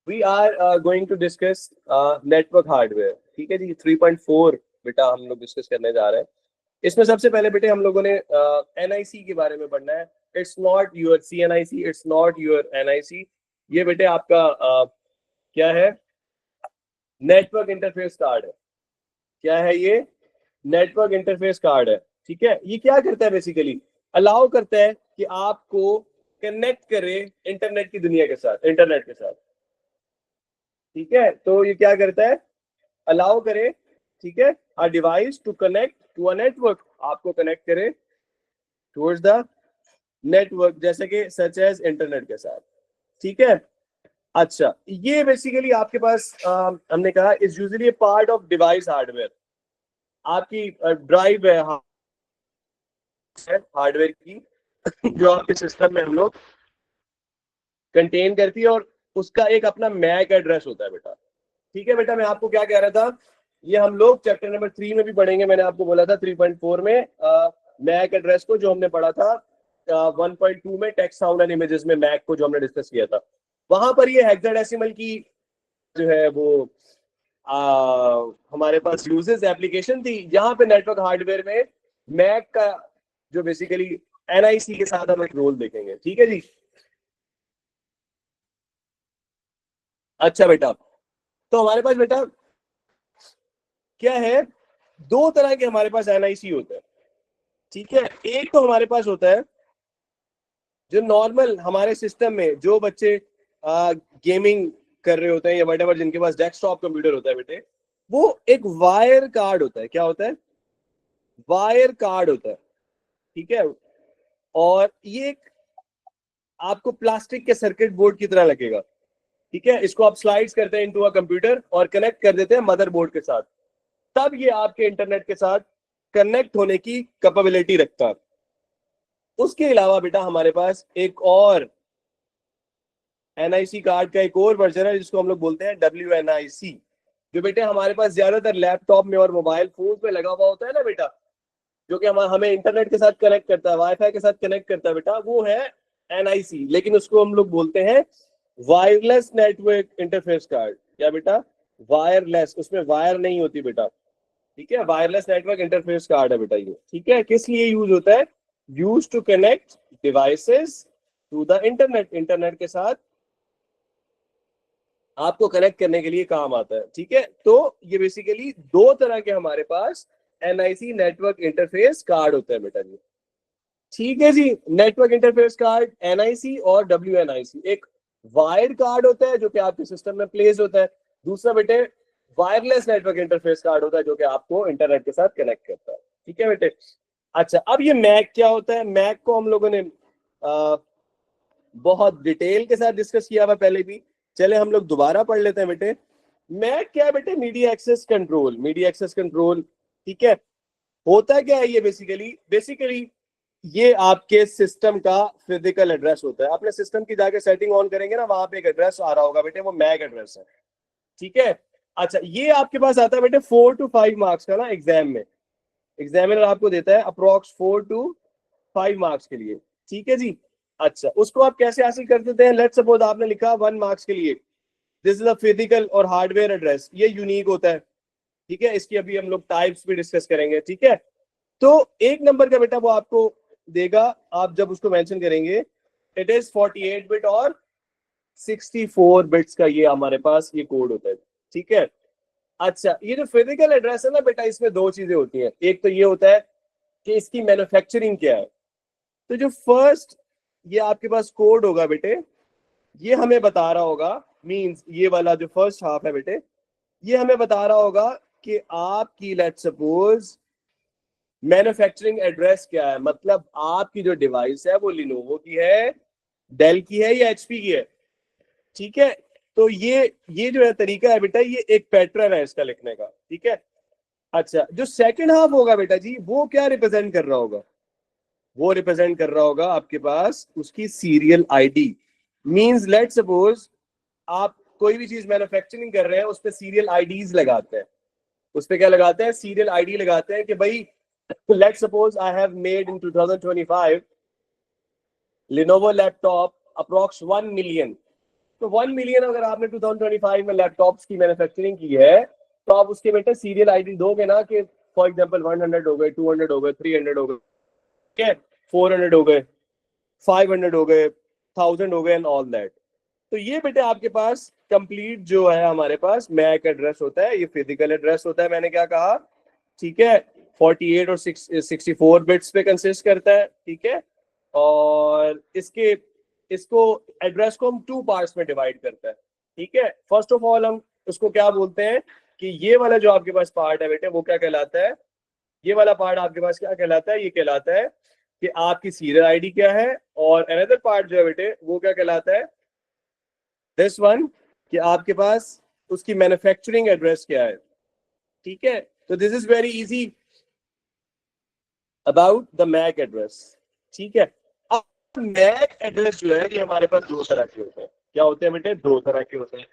We are going to discuss network hardware. ठीक है जी, 3.4 बेटा हम लोग डिस्कस करने जा रहे हैं। इसमें सबसे पहले बेटे हम लोगों ने एनआईसी के बारे में पढ़ना है। It's not your CNIC, it's not your NIC. ये बेटे आपका क्या है, नेटवर्क इंटरफेस कार्ड है। क्या है ये? नेटवर्क इंटरफेस कार्ड है। ठीक है, ये क्या करता है बेसिकली, अलाउ करता है कि आपको कनेक्ट करे इंटरनेट की दुनिया के साथ, इंटरनेट के साथ। ठीक है, तो ये क्या करता है, अलाउ करे, ठीक है, a device to connect to a network, आपको कनेक्ट करे टुवर्ड्स द नेटवर्क, जैसे कि सच एज इंटरनेट के साथ। ठीक है, अच्छा, ये बेसिकली आपके पास हमने कहा is usually part of device hardware. आपकी ड्राइव है हार्डवेयर की जो आपके सिस्टम में हम लोग कंटेन करती है, और उसका एक अपना मैक एड्रेस होता है बेटा। ठीक है बेटा, मैं आपको क्या कह रहा था, ये हम लोग चैप्टर नंबर 3 में भी पढ़ेंगे। मैंने आपको बोला था 3.4 में मैक एड्रेस को, जो हमने पढ़ा था 1.2 में टेक्स्ट साउंड एंड इमेजेस में मैक को जो हमने डिस्कस किया था, वहां पर ये हेक्साडेसिमल की जो है वो हमारे पास यूजेस एप्लीकेशन थी। यहाँ पे नेटवर्क हार्डवेयर में मैक का जो बेसिकली एनआईसी के साथ हम एक रोल देखेंगे। ठीक है जी, अच्छा बेटा, तो हमारे पास बेटा क्या है, दो तरह के हमारे पास एनआईसी होते हैं। ठीक है, एक तो हमारे पास होता है जो नॉर्मल हमारे सिस्टम में जो बच्चे गेमिंग कर रहे होते हैं या वटेवर, जिनके पास डेस्कटॉप कंप्यूटर होता है बेटे, वो एक वायर कार्ड होता है। क्या होता है? वायर कार्ड होता है। ठीक है, और ये एक आपको प्लास्टिक के सर्किट बोर्ड की तरह लगेगा। ठीक है, इसको आप स्लाइड्स करते हैं इनटू अ कंप्यूटर और कनेक्ट कर देते हैं मदरबोर्ड के साथ, तब ये आपके इंटरनेट के साथ कनेक्ट होने की कैपेबिलिटी रखता है। उसके अलावा बेटा हमारे पास एक और एनआईसी कार्ड का एक और वर्जन है जिसको हम लोग बोलते हैं WNIC, जो बेटे हमारे पास ज्यादातर लैपटॉप में और मोबाइल फोन पे लगा हुआ होता है ना बेटा, जो कि हमें इंटरनेट के साथ कनेक्ट करता है, वाईफाई के साथ कनेक्ट करता है बेटा, वो है एनआईसी। लेकिन उसको हम लोग बोलते हैं वायरलेस नेटवर्क इंटरफेस कार्ड। क्या बेटा? वायरलेस, उसमें वायर नहीं होती बेटा। ठीक है, वायरलेस नेटवर्क इंटरफेस कार्ड है बेटा ये। ठीक है, किस लिए यूज होता है? Use to connect devices to the internet, internet के साथ आपको कनेक्ट करने के लिए काम आता है। ठीक है, तो ये बेसिकली दो तरह के हमारे पास एनआईसी नेटवर्क इंटरफेस कार्ड होते हैं बेटा जी। ठीक है जी, नेटवर्क इंटरफेस कार्ड एनआईसी और WNIC। एक वायर्ड कार्ड होता है जो कि आपके सिस्टम में प्लेस होता है, दूसरा बेटे वायरलेस नेटवर्क इंटरफेस कार्ड होता है जो कि आपको इंटरनेट के साथ कनेक्ट करता है। ठीक है बेटे, अच्छा, अब ये मैक क्या होता है? मैक को हम लोगों ने बहुत डिटेल के साथ डिस्कस किया हुआ पहले भी, चले हम लोग दोबारा पढ़ लेते हैं बेटे। मैक क्या है बेटे? Media access control, media access control. ठीक है, होता क्या है ये बेसिकली, ये आपके सिस्टम का फिजिकल एड्रेस होता है। अपने सिस्टम की जाके सेटिंग ऑन करेंगे ना, वहां पे एक एड्रेस आ रहा होगा बेटे, वो मैक एड्रेस है। ठीक है, अच्छा, ये आपके पास आता है बेटे 4 to 5 मार्क्स का ना एग्जाम में, एग्जामिनर आपको देता है अप्रोक्स 4 to 5 मार्क्स के लिए। ठीक है जी, अच्छा, उसको आप कैसे हासिल कर देते हैं? लेट्स सपोज आपने लिखा 1 मार्क्स के लिए, दिस इज अ फिजिकल और हार्डवेयर एड्रेस, ये यूनिक होता है। ठीक है, इसकी अभी हम लोग टाइप्स भी डिस्कस करेंगे। ठीक है, तो एक नंबर का बेटा वो आपको देगा, आप जब उसको मेंशन करेंगे, इट इज 48 बिट और 64 बिट्स का ये हमारे पास ये कोड होता है। ठीक है, अच्छा, ये जो फिजिकल एड्रेस है ना बेटा, इसमें दो चीजें होती हैं। एक तो ये होता है कि इसकी मैन्युफैक्चरिंग क्या है। तो जो फर्स्ट ये आपके पास कोड होगा बेटे, ये हमें बता रहा होगा, मींस ये वाला जो फर्स्ट हाफ है बेटे, ये हमें बता रहा होगा कि आपकी लेट्स सपोज मैन्युफैक्चरिंग एड्रेस क्या है। मतलब आपकी जो डिवाइस है वो लिनोवो की है, डेल की है या एचपी की है। ठीक है, तो ये जो है तरीका है बेटा, ये एक पैटर्न है इसका लिखने का। ठीक है, अच्छा, जो सेकंड हाफ होगा बेटा जी, वो क्या रिप्रेजेंट कर रहा होगा? वो रिप्रेजेंट कर रहा होगा आपके पास उसकी serial ID. Means let suppose आप कोई भी चीज मैन्युफैक्चरिंग कर रहे हैं, उस पर सीरियल आईडीज लगाते हैं। उस पर क्या लगाते हैं? सीरियल आईडी लगाते हैं कि भाई let's suppose I have made in 2025 Lenovo laptop approx 1 million, तो 1 मिलियन अगर आपने 2025 में लैपटॉप्स की मैन्युफैक्चरिंग की है तो आप उसके बेटे सीरियल आईडी दोगे ना कि फॉर एग्जांपल 100 हो गए, 200 हो गए, 300 हो गए, ठीक है, 400 हो गए, 500 हो गए, 1000 हो गए एंड ऑल दैट। तो ये बेटे आपके पास कंप्लीट जो है हमारे पास मैक एड्रेस होता है, ये फिजिकल एड्रेस होता है, मैंने क्या कहा, ठीक है, 48 और 64 बिट्स पे कंसिस्ट करता है, ठीक है। और इसको एड्रेस को हम 2 पार्ट्स में डिवाइड करता है, ठीक है। फर्स्ट ऑफ ऑल हम उसको क्या बोलते हैं कि ये वाला जो आपके पास पार्ट है बेटे वो क्या कहलाता है, ये वाला पार्ट आपके पास क्या कहलाता है, ये कहलाता है कि आपकी सीरियल आईडी क्या है। और अनदर पार्ट जो है बेटे वो क्या कहलाता है, दिस वन, कि आपके पास उसकी मैन्युफैक्चरिंग एड्रेस क्या है, ठीक है। तो this is very easy about the MAC address, ठीक है। अब मैक एड्रेस जो है ये हमारे पास 2 तरह के होते हैं। क्या होते हैं बेटे, 2 तरह के होते हैं।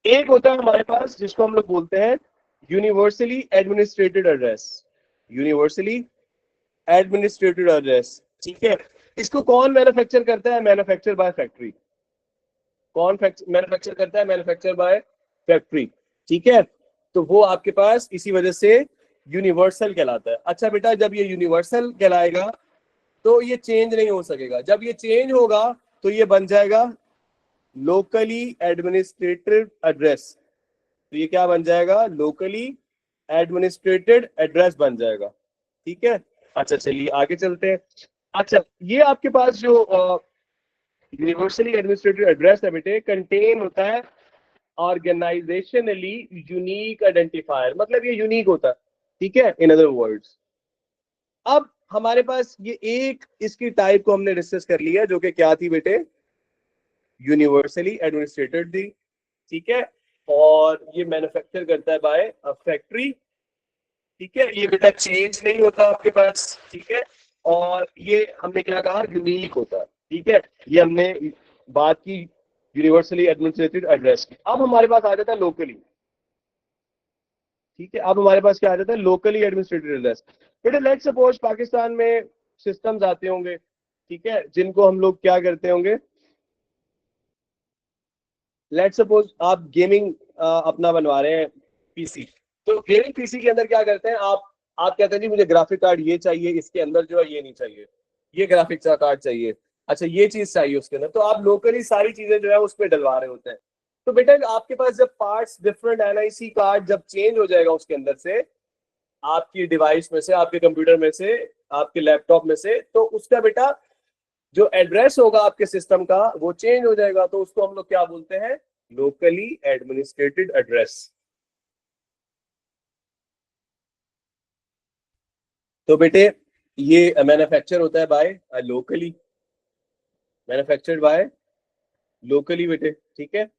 एक होता है हमारे पास जिसको हम लोग बोलते हैं universally administrated address, universally administrated address, ठीक है। इसको कौन मैन्युफैक्चर करता है, मैन्युफैक्चर बाय फैक्ट्री। कौन मैन्युफैक्चर करता है, मैन्युफैक्चर बाय फैक्ट्री, ठीक है। तो वो आपके पास इसी वजह से यूनिवर्सल कहलाता है। अच्छा बेटा, जब ये यूनिवर्सल कहलाएगा तो ये चेंज नहीं हो सकेगा। जब ये चेंज होगा तो ये बन जाएगा लोकली एडमिनिस्ट्रेटेड एड्रेस। तो ये क्या बन जाएगा, लोकली एडमिनिस्ट्रेटेड एड्रेस बन जाएगा, ठीक है। अच्छा चलिए आगे चलते हैं। अच्छा, ये आपके पास जो यूनिवर्सली एडमिनिस्ट्रेटेड एड्रेस है बेटे, कंटेन होता है ऑर्गेनाइजेशनली यूनिक आइडेंटिफायर, मतलब ये यूनिक होता है, ठीक है, इन अदर वर्ड्स। अब हमारे पास ये एक इसकी टाइप को हमने डिस्कस कर लिया जो कि क्या थी बेटे, यूनिवर्सली एडमिनिस्ट्रेटेड थी, ठीक है। और ये मैन्युफैक्चर करता है बाय फैक्ट्री, ठीक है। ये बेटा चेंज नहीं होता आपके पास, ठीक है। और ये हमने क्या कहा, यूनिक होता है, ठीक है। ये हमने बात की यूनिवर्सली एडमिनिस्ट्रेटेड एड्रेस की। अब हमारे पास आ जाता है लोकली, ठीक है। अब हमारे पास क्या आ जाता है, लोकली एडमिनिस्ट्रेटेड एड्रेस। बेटा लेट्स सपोज पाकिस्तान में सिस्टम्स आते होंगे, ठीक है, जिनको हम लोग क्या करते होंगे, लेट्स सपोज आप गेमिंग अपना बनवा रहे हैं पीसी। तो गेमिंग पीसी के अंदर क्या करते हैं, आप कहते हैं जी मुझे ग्राफिक कार्ड ये चाहिए, इसके अंदर जो है ये नहीं चाहिए, ये ग्राफिक्स का कार्ड चाहिए, अच्छा ये चीज चाहिए उसके अंदर। तो आप लोकली सारी चीजें जो है उसमें डलवा रहे होते हैं। तो बेटा आपके पास जब पार्ट्स डिफरेंट एनआईसी कार्ड जब चेंज हो जाएगा उसके अंदर से, आपकी डिवाइस में से, आपके कंप्यूटर में से, आपके लैपटॉप में से, तो उसका बेटा जो एड्रेस होगा आपके सिस्टम का वो चेंज हो जाएगा। तो उसको हम लोग क्या बोलते हैं, लोकली एडमिनिस्ट्रेटेड एड्रेस। तो बेटे ये मैन्युफैक्चर होता है by locally, manufactured by locally बेटे, ठीक है।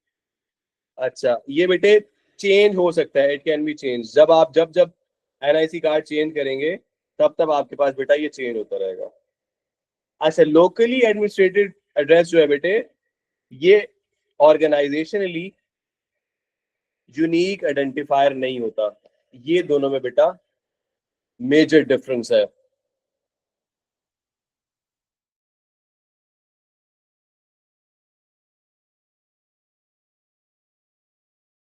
अच्छा ये बेटे चेंज हो सकता है, इट कैन बी चेंज, जब जब एनआईसी कार्ड चेंज करेंगे तब तब आपके पास बेटा ये चेंज होता रहेगा। अच्छा लोकली एडमिनिस्ट्रेटेड एड्रेस जो है बेटे ये ऑर्गेनाइजेशनली यूनिक आइडेंटिफायर नहीं होता। ये दोनों में बेटा मेजर डिफरेंस है,